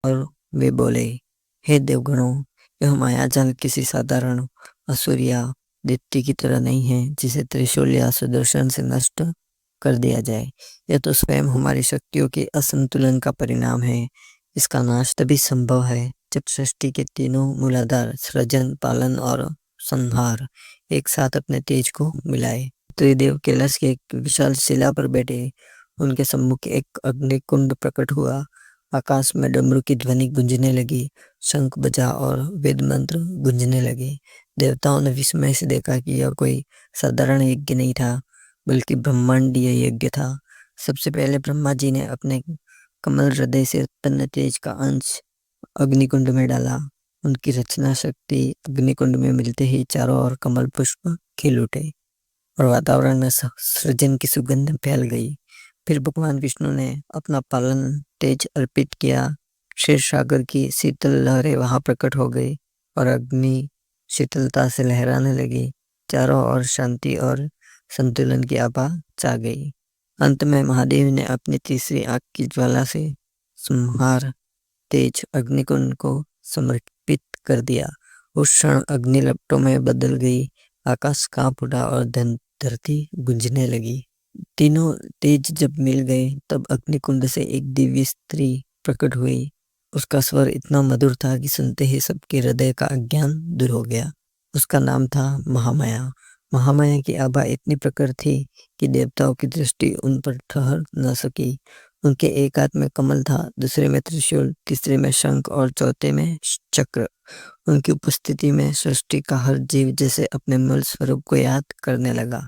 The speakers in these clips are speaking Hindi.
और वे बोले, हे देवगणों, यह मायाजाल किसी साधारण असुर या दैत्य की तरह नहीं है जिसे त्रिशूल या सुदर्शन से नष्ट कर दिया जाए। यह तो स्वयं हमारी शक्तियों के असंतुलन का परिणाम है। इसका नाश तभी संभव है जब सृष्टि के तीनों मूलाधार सृजन, पालन और संहार एक साथ अपने तेज को मिलाए। त्रिदेव कैलाश के एक विशाल शिला पर बैठे। उनके सम्मुख एक अग्निकुंड प्रकट हुआ। आकाश में डमरू की ध्वनि गूंजने लगी, शंख बजा और वेद मंत्र गूंजने लगे। देवताओं ने विस्मय से देखा कि यह कोई साधारण यज्ञ नहीं था, बल्कि ब्रह्मांडीय यज्ञ था। सबसे पहले ब्रह्मा जी ने अपने कमल हृदय से उत्पन्न तेज का अंश अग्निकुंड में डाला। उनकी रचना शक्ति अग्निकुंड में मिलते ही चारों ओर कमल पुष्प खिल उठे और वातावरण में सृजन की सुगंध फैल गई। फिर भगवान विष्णु ने अपना पालन तेज अर्पित किया। क्षीर सागर की शीतल लहरें वहां प्रकट हो गई और अग्नि शीतलता से लहराने लगी। चारों ओर शांति और संतुलन की आभा छा गई। अंत में महादेव ने अपनी तीसरी आग की ज्वाला से संहार तेज अग्निकुंड को समर्पित कर दिया। उस क्षण अग्नि लपटों में बदल गई, आकाश कांप उठा और धरती गूंजने लगी। तीनों तेज जब मिल गए तब अग्निकुंड से एक दिव्य स्त्री प्रकट हुई। उसका स्वर इतना मधुर था कि सुनते ही सबके हृदय का अज्ञान दूर हो गया। उसका नाम था महामाया। महामाया की आभा इतनी प्रखर थी कि देवताओं की दृष्टि उन पर ठहर न सकी। उनके एक हाथ में कमल था, दूसरे में त्रिशूल, तीसरे में शंख और चौथे में चक्र। उनकी उपस्थिति में सृष्टि का हर जीव जैसे अपने मूल स्वरूप को याद करने लगा।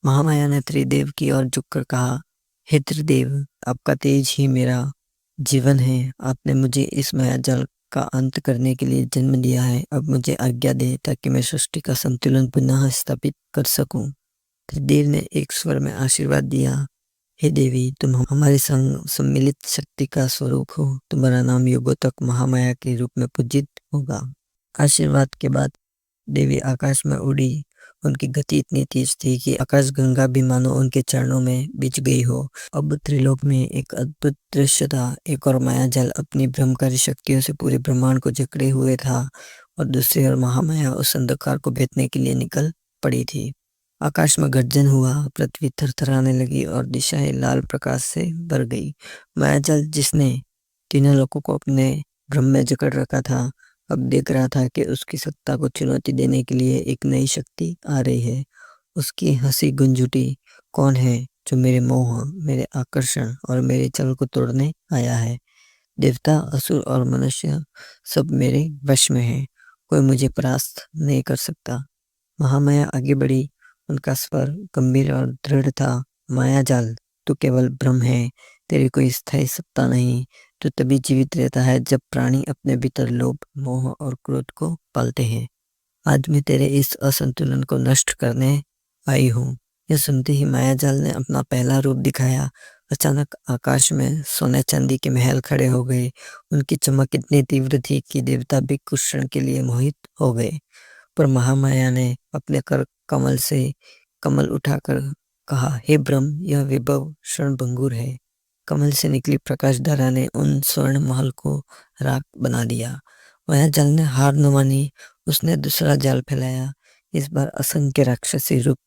महामाया ने त्रिदेव की ओर झुककर कहा, हे त्रिदेव, आपका तेज ही मेरा जीवन है। आपने मुझे इस मायाजाल का अंत करने के लिए जन्म दिया है। अब मुझे आज्ञा दे ताकि मैं सृष्टि का संतुलन पुनः स्थापित कर सकूं। त्रिदेव ने एक स्वर में आशीर्वाद दिया, हे देवी, तुम हमारे संग सम्मिलित शक्ति का स्वरूप हो। तुम्हारा नाम युगों तक महामाया के रूप में पूजित होगा। आशीर्वाद के बाद देवी आकाश में उड़ी। उनकी गति इतनी तेज थी कि आकाश गंगा भी मानो उनके चरणों में बिछ गई हो। अब त्रिलोक में एक अद्भुत दृश्य था। एक और मायाजाल अपनी भ्रमकारी शक्तियों से पूरे ब्रह्मांड को जकड़े हुए था और दूसरी ओर महामाया उस अंधकार को भेदने के लिए निकल पड़ी थी। आकाश में गर्जन हुआ, पृथ्वी थरथराने लगी और दिशाएं लाल प्रकाश से भर गई। मायाजाल जिसने तीनों लोगों को अपने भ्रम में जकड़ रखा था, अब देख रहा था कि उसकी सत्ता को चुनौती देने के लिए एक नई शक्ति आ रही है। उसकी हंसी गूंज उठी, कौन है जो मेरे मोह, मेरे आकर्षण और मेरे छल को तोड़ने आया है? देवता, असुर और मनुष्य सब मेरे वश में है। कोई मुझे परास्त नहीं कर सकता। महामाया आगे बढ़ी। उनका स्वर गंभीर और दृढ़ था। मायाजाल, तू केवल भ्रम है, तेरी कोई स्थायी सत्ता नहीं। तो तभी जीवित रहता है जब प्राणी अपने भीतर लोभ, मोह और क्रोध को पालते हैं। आज मैं तेरे इस असंतुलन को नष्ट करने आई हूँ। यह सुनते ही मायाजाल ने अपना पहला रूप दिखाया। अचानक आकाश में सोने चांदी के महल खड़े हो गए। उनकी चमक इतनी तीव्र थी कि देवता भी कुछ क्षण के लिए मोहित हो गए। पर महामाया ने अपने कर कमल से कमल उठाकर कहा, हे ब्रह्म, यह विभव क्षणभंगुर है। कमल से निकली प्रकाश धारा ने उन स्वर्ण महल को राख बना दिया। मायाजाल ने हार न मानी। उसने दूसरा जाल फैलाया। इस बार असंख्य राक्षसी रूप,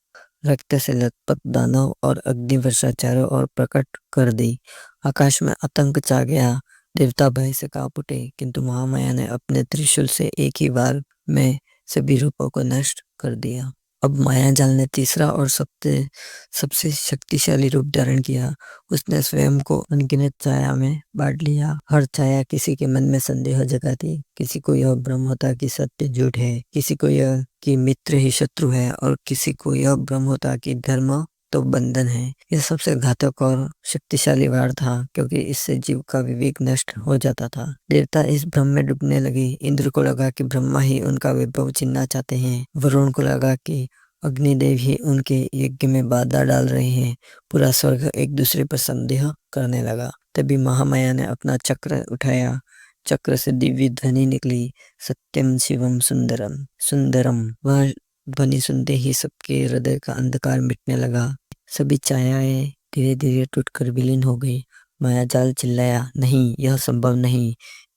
रक्त से लथपथ दानव और अग्नि वर्षा चारों ओर प्रकट कर दी। आकाश में आतंक छा गया। देवता भय से कांप उठे, किंतु महामाया ने अपने त्रिशूल से एक ही बार में सभी रूपों को नष्ट कर दिया। अब मायाजाल ने तीसरा और सबसे शक्तिशाली रूप धारण किया। उसने स्वयं को अनगिनत छाया में बांट लिया। हर छाया किसी के मन में संदेह जगाती। किसी को यह भ्रम होता कि सत्य झूठ है, किसी को यह कि मित्र ही शत्रु है और किसी को यह भ्रम होता कि धर्म तो बंधन है। यह सबसे घातक और शक्तिशाली वार था, क्योंकि इससे जीव का विवेक नष्ट हो जाता था। देवता इस भ्रम में डूबने लगे। इंद्र को लगा कि ब्रह्मा ही उनका वैभव छीनना चाहते हैं। वरुण को लगा कि अग्निदेव ही उनके यज्ञ में बाधा डाल रहे हैं। पूरा स्वर्ग एक दूसरे पर संदेह करने लगा। तभी महामाया ने अपना चक्र उठाया। चक्र से दिव्य ध्वनि निकली, सत्यम शिवम सुंदरम सुंदरम। वह ध्वनि सुनते ही सबके हृदय का अंधकार मिटने लगा। सभी छायाएं धीरे धीरे टूटकर विलीन हो गई। मायाजाल चिल्लाया, नहीं, यह संभव नहीं।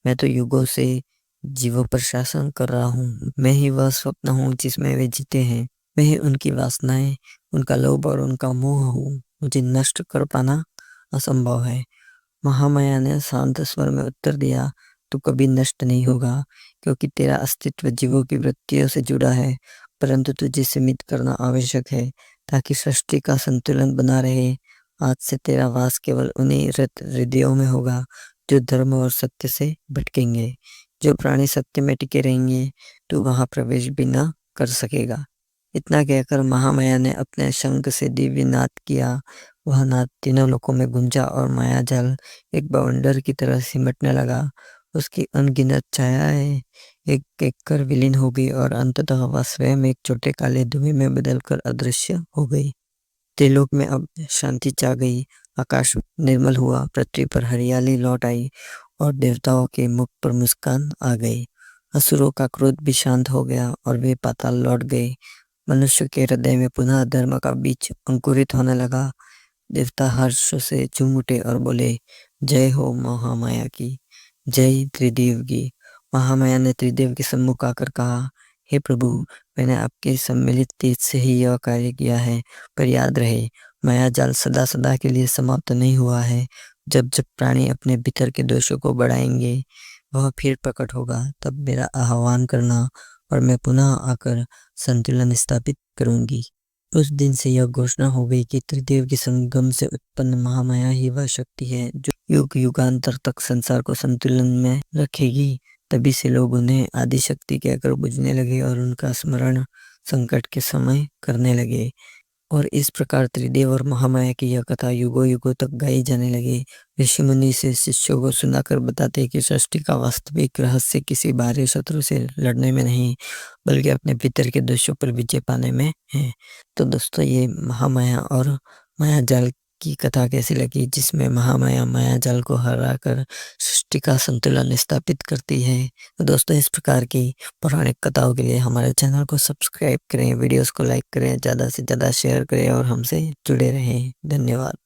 मैं तो युगों से जीवों पर शासन कर रहा हूँ। मैं ही वह स्वप्न हूँ जिसमें वे जीते हैं। मैं ही उनकी वासनाएं, उनका लोभ और उनका मोह हूँ। मुझे नष्ट कर पाना असंभव है। महामाया ने शांत स्वर में उत्तर दिया, तू कभी नष्ट नहीं होगा, क्योंकि तेरा अस्तित्व जीवों की वृत्तियों से जुड़ा है। परंतु तुझे सीमित करना आवश्यक है, ताकि सृष्टि का संतुलन बना रहे। आज से तेरा वास केवल उन्हीं हृदयों में होगा जो धर्म और सत्य से भटकेंगे। जो प्राणी सत्य में टिके रहेंगे, तू वहां प्रवेश भी न कर सकेगा। इतना कहकर महामाया ने अपने शंख से दिव्य नाद किया। वह नाद तीनों लोकों में गूंजा और माया जाल एक बवंडर की तरह सिमटने लगा। उसकी अनगिनत छायाएं एक एक कर विलीन हो गई और अंततः वह स्वयं एक छोटे काले धुएं में बदलकर अदृश्य हो गई। त्रिलोक में अब शांति छा गई। आकाश निर्मल हुआ, पृथ्वी पर हरियाली लौट आई और देवताओं के मुख पर मुस्कान आ गई। असुरों का क्रोध भी शांत हो गया और वे पाताल लौट गए। मनुष्य के हृदय में पुनः धर्म का बीज अंकुरित होने लगा। देवता हर्ष से झूम उठे और बोले, जय हो महामाया की, जय त्रिदेव की। महामाया ने त्रिदेव के सम्मुख आकर कहा, हे प्रभु, मैंने आपके सम्मिलित तेज से ही यह कार्य किया है, पर याद रहे, माया जाल सदा सदा के लिए समाप्त नहीं हुआ है। जब जब प्राणी अपने भीतर के दोषों को बढ़ाएंगे, वह फिर प्रकट होगा। तब मेरा आह्वान करना और मैं पुनः आकर संतुलन स्थापित करूंगी। उस दिन से यह घोषणा हो गई कि त्रिदेव के संगम से उत्पन्न महामाया ही वह शक्ति है जो युग युगांतर तक संसार को संतुलन में रखेगी। तभी से लोग उन्हें आदि शक्ति कहकर पूजने लगे और उनका स्मरण संकट के समय करने लगे। और इस प्रकार त्रिदेव और महामाया की यह कथा युगों युगों तक गाई जाने लगी। ऋषि मुनि से शिष्यों को सुनाकर बताते कि सृष्टि का वास्तविक रहस्य किसी बाहरी शत्रु से लड़ने में नहीं, बल्कि अपने भीतर के दोषों पर विजय पाने में है। तो दोस्तों, ये महामाया और माया जाल की कथा कैसी लगी, जिसमें महामाया माया जाल को हराकर सृष्टि का संतुलन स्थापित करती है। तो दोस्तों, इस प्रकार की पौराणिक कथाओं के लिए हमारे चैनल को सब्सक्राइब करें, वीडियोस को लाइक करें, ज़्यादा से ज़्यादा शेयर करें और हमसे जुड़े रहें। धन्यवाद।